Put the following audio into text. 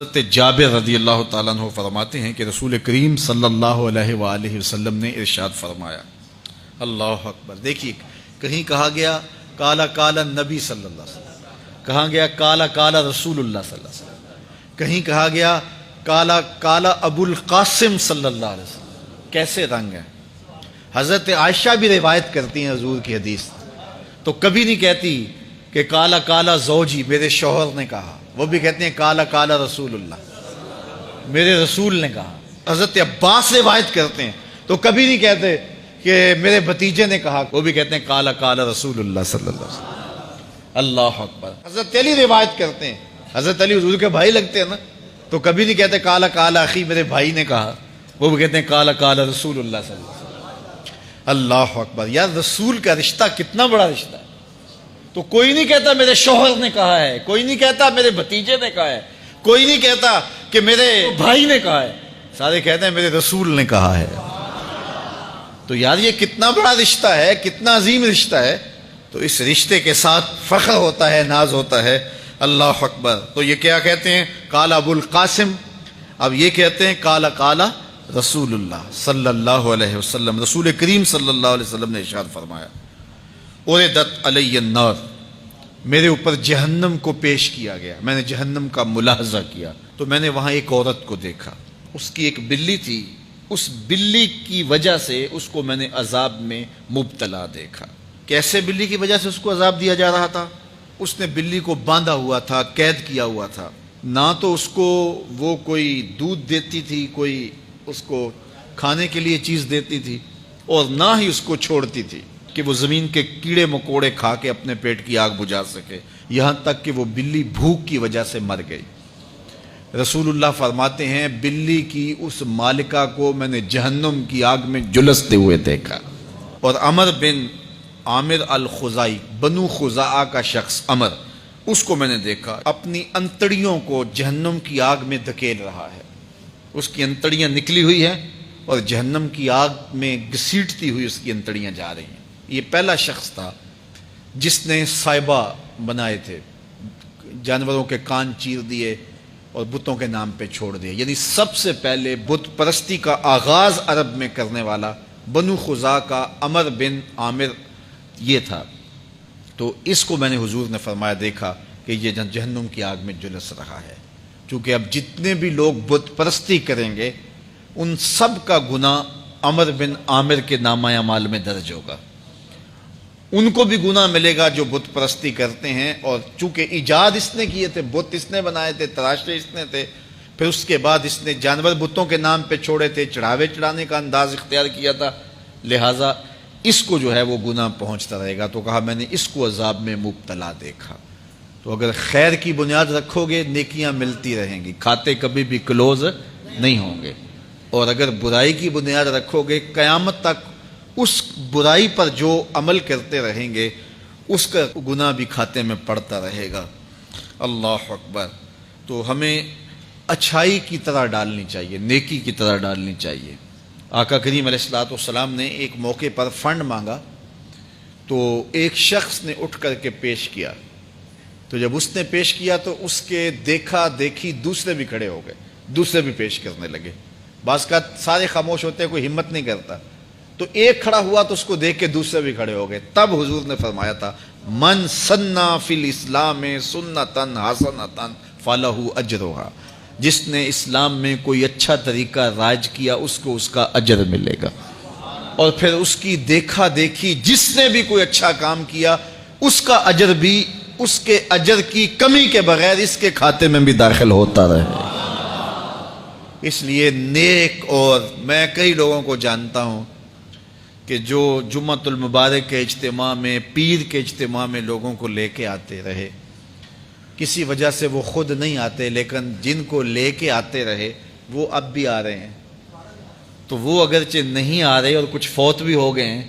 حضرت جابر رضی اللہ تعالیٰ عنہ فرماتے ہیں کہ رسول کریم صلی اللہ علیہ وآلہ وسلم نے ارشاد فرمایا، اللہ اکبر، دیکھیے کہیں کہا گیا کالا کالا نبی صلی اللہ علیہ وسلم، کہا گیا کالا کالا رسول اللہ صلی اللہ علیہ وسلم، کہیں کہا گیا کالا کالا ابو القاسم صلی اللہ علیہ وسلم۔ کیسے رنگ ہیں؟ حضرت عائشہ بھی روایت کرتی ہیں حضور کی حدیث، تو کبھی نہیں کہتی کہ کالا کالا زوجی، میرے شوہر نے کہا، وہ بھی کہتے ہیں کالا کالا رسول اللہ، میرے رسول نے کہا۔ حضرت عباس روایت کرتے ہیں تو کبھی نہیں کہتے کہ میرے بھتیجے نے کہا، وہ بھی کہتے ہیں کالا کالا رسول اللہ صلی اللہ علیہ وسلم۔ اللہ اکبر۔ حضرت علی روایت کرتے ہیں، حضرت علی حضور کے بھائی لگتے ہیں نا، تو کبھی نہیں کہتے کالا کالا اخی، میرے بھائی نے کہا، وہ بھی کہتے ہیں کالا کالا رسول اللہ صلی اللہ علیہ وسلم۔ اللہ اکبر۔ یار رسول کا رشتہ کتنا بڑا رشتہ ہے، تو کوئی نہیں کہتا میرے شوہر نے کہا ہے، کوئی نہیں کہتا میرے بھتیجے نے کہا ہے، کوئی نہیں کہتا کہ میرے بھائی نے کہا ہے، سارے کہتے ہیں میرے رسول نے کہا ہے۔ تو یار یہ کتنا بڑا رشتہ ہے، کتنا عظیم رشتہ ہے، تو اس رشتے کے ساتھ فخر ہوتا ہے، ناز ہوتا ہے۔ اللہ اکبر۔ تو یہ کیا کہتے ہیں؟ کالا ابو القاسم، اب یہ کہتے ہیں کالا کالا رسول اللہ صلی اللہ علیہ وسلم۔ رسول کریم صلی اللہ علیہ وسلم نے ارشاد فرمایا، اُرِدَتْ عَلَيَّ النَّارُ، میرے اوپر جہنم کو پیش کیا گیا، میں نے جہنم کا ملاحظہ کیا، تو میں نے وہاں ایک عورت کو دیکھا، اس کی ایک بلی تھی، اس بلی کی وجہ سے اس کو میں نے عذاب میں مبتلا دیکھا۔ کیسے بلی کی وجہ سے اس کو عذاب دیا جا رہا تھا؟ اس نے بلی کو باندھا ہوا تھا، قید کیا ہوا تھا، نہ تو اس کو وہ کوئی دودھ دیتی تھی، کوئی اس کو کھانے کے لیے چیز دیتی تھی، اور نہ ہی اس کو چھوڑتی تھی کہ وہ زمین کے کیڑے مکوڑے کھا کے اپنے پیٹ کی آگ بجھا سکے، یہاں تک کہ وہ بلی بھوک کی وجہ سے مر گئی۔ رسول اللہ فرماتے ہیں بلی کی اس مالکہ کو میں نے جہنم کی آگ میں جلستے ہوئے دیکھا۔ اور عمر بن عامر الخزائی، بنو خزاعہ کا شخص عمر، اس کو میں نے دیکھا اپنی انتڑیوں کو جہنم کی آگ میں دھکیل رہا ہے، اس کی انتڑیاں نکلی ہوئی ہیں اور جہنم کی آگ میں گھسیٹتی ہوئی اس کی انتڑیاں جا رہی ہیں۔ یہ پہلا شخص تھا جس نے سائبہ بنائے تھے، جانوروں کے کان چیر دیے اور بتوں کے نام پہ چھوڑ دیے، یعنی سب سے پہلے بت پرستی کا آغاز عرب میں کرنے والا بنو خزاعہ کا عمر بن عامر یہ تھا۔ تو اس کو میں نے حضور نے فرمایا دیکھا کہ یہ جہنم کی آگ میں جلس رہا ہے، چونکہ اب جتنے بھی لوگ بت پرستی کریں گے ان سب کا گناہ عمر بن عامر کے نامہ اعمال میں درج ہوگا، ان کو بھی گناہ ملے گا جو بت پرستی کرتے ہیں۔ اور چونکہ ایجاد اس نے کیے تھے، بت اس نے بنائے تھے، تراشے اس نے تھے، پھر اس کے بعد اس نے جانور بتوں کے نام پہ چھوڑے تھے، چڑھاوے چڑھانے کا انداز اختیار کیا تھا، لہٰذا اس کو جو ہے وہ گناہ پہنچتا رہے گا۔ تو کہا میں نے اس کو عذاب میں مبتلا دیکھا۔ تو اگر خیر کی بنیاد رکھو گے نیکیاں ملتی رہیں گی، کھاتے کبھی بھی کلوز نہیں ہوں گے، اور اگر برائی کی بنیاد رکھو گے قیامت تک اس برائی پر جو عمل کرتے رہیں گے اس کا گناہ بھی کھاتے میں پڑتا رہے گا۔ اللہ اکبر۔ تو ہمیں اچھائی کی طرح ڈالنی چاہیے، نیکی کی طرح ڈالنی چاہیے۔ آقا کریم علیہ الصلوۃ والسلام نے ایک موقع پر فنڈ مانگا تو ایک شخص نے اٹھ کر کے پیش کیا، تو جب اس نے پیش کیا تو اس کے دیکھا دیکھی دوسرے بھی کھڑے ہو گئے، دوسرے بھی پیش کرنے لگے۔ بعض کا سارے خاموش ہوتے ہیں، کوئی ہمت نہیں کرتا، تو ایک کھڑا ہوا تو اس کو دیکھ کے دوسرے بھی کھڑے ہو گئے۔ تب حضور نے فرمایا تھا من سنّا فی الاسلام سنتاً حسنۃ فلہ اجرھا، جس نے اسلام میں کوئی اچھا طریقہ رائج کیا اس کو اس کا اجر ملے گا، اور پھر اس کی دیکھا دیکھی جس نے بھی کوئی اچھا کام کیا اس کا اجر بھی اس کے اجر کی کمی کے بغیر اس کے کھاتے میں بھی داخل ہوتا رہے۔ اس لیے نیک، اور میں کئی لوگوں کو جانتا ہوں کہ جو جمعۃ المبارک کے اجتماع میں، پیر کے اجتماع میں لوگوں کو لے کے آتے رہے، کسی وجہ سے وہ خود نہیں آتے لیکن جن کو لے کے آتے رہے وہ اب بھی آ رہے ہیں، تو وہ اگرچہ نہیں آ رہے اور کچھ فوت بھی ہو گئے ہیں